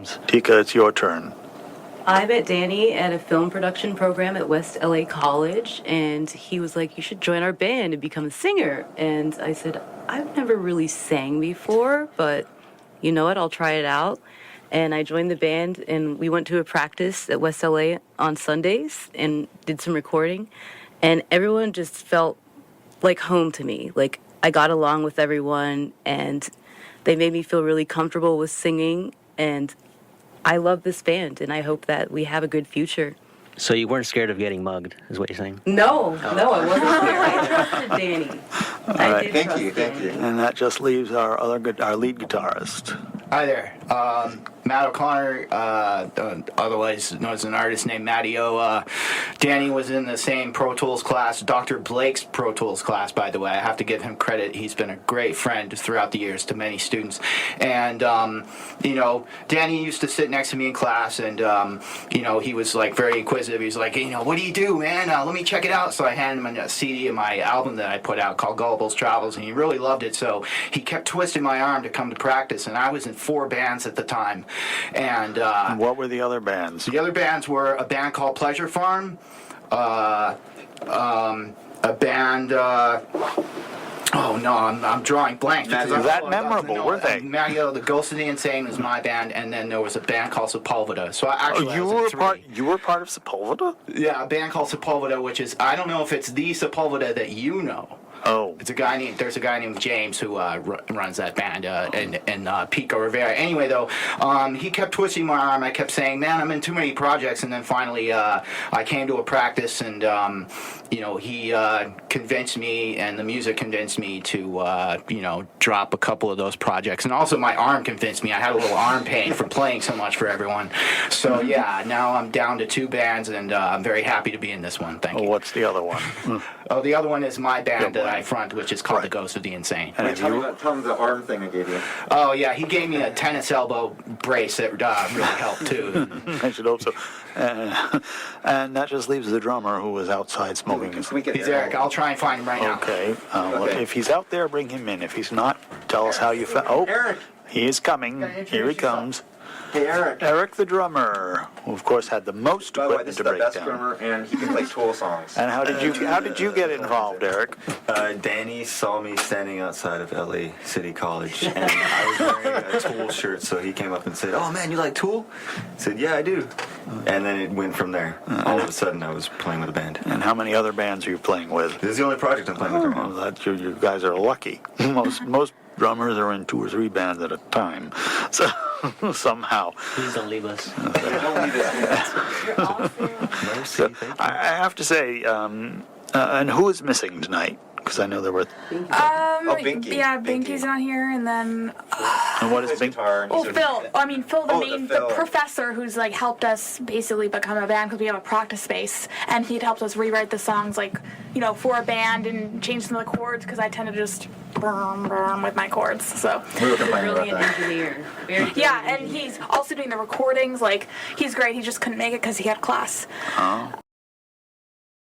drums. Tika, it's your turn. I met Danny at a film production program at West LA College, and he was like, you should join our band and become a singer. And I said, I've never really sang before, but you know what, I'll try it out. And I joined the band, and we went to a practice at West LA on Sundays and did some recording. And everyone just felt like home to me. Like, I got along with everyone, and they made me feel really comfortable with singing. And I love this band, and I hope that we have a good future. So you weren't scared of getting mugged, is what you're saying? No, I wasn't scared. I trusted Danny. I did Thank trust you. Danny. And that just leaves our lead guitarist. Hi there. Matt O'Connor, otherwise known as an artist named Matty O. Danny was in the same Pro Tools class, Dr. Blake's Pro Tools class, by the way. I have to give him credit. He's been a great friend throughout the years to many students. And, Danny used to sit next to me in class, and, he was, like, very inquisitive. He was like, what do you do, man? Let me check it out. So I handed him a CD of my album that I put out called Gullible's Travels, and he really loved it. So he kept twisting my arm to come to practice, and I was in 4 bands at the time. And what were the other bands? the other bands were a band called Pleasure Farm, a band. I'm drawing blank. Is that memorable? Were they? Mario, the Ghost of the Insane was my band, and then there was a band called Sepulveda. So actually, you were part of Sepulveda? Yeah, a band called Sepulveda, which is, I don't know if it's the Sepulveda that you know. Oh. There's a guy named James who runs that band in Pico Rivera. Anyway, though, he kept twisting my arm. I kept saying, man, I'm in too many projects. And then finally I came to a practice, and, he convinced me, and the music convinced me to, drop a couple of those projects. And also my arm convinced me. I had a little arm pain from playing so much for everyone. So, yeah, now I'm down to 2 bands, and I'm very happy to be in this one. Thank you. What's the other one? The other one is my band that I front, which is called The Ghost of the Insane. Wait, tell me the arm thing I gave you. Oh, yeah, he gave me a tennis elbow brace that really helped, too. I should hope so. And that just leaves the drummer, who was outside smoking. He's Eric. I'll try and find him right now. Okay. Well, if he's out there, bring him in. If he's not, tell us how you found. Oh, Eric. He is coming. Here he comes. Hey, Eric. Eric the drummer, who of course had the most By the way, equipment this is to the break best down. drummer, and he can play Tool songs. And how did you get involved, Eric? Danny saw me standing outside of LA City College, and I was wearing a Tool shirt, so he came up and said, "Oh man, you like Tool?" I said, "Yeah, I do." And then it went from there. All of a sudden, I was playing with a band. And how many other bands are you playing with? This is the only project I'm playing with right now. You guys are lucky. Most drummers are in 2 or 3 bands at a time. So somehow. Please don't leave us. Don't leave us. You're awesome. So, I have to say, and who is missing tonight? Because I know there were. Binky. Yeah, Binky's not here, and then. And what is Binky? Guitar, and Well, he's Phil. Phil, the Phil. professor who's like helped us basically become a band because we have a practice space, and he'd helped us rewrite the songs for a band and change some of the chords because I tend to just with my chords. So. We were complaining about Brilliant that. engineer. Very Yeah, brilliant and he's also doing the recordings. Like, he's great. He just couldn't make it because he had class. Oh.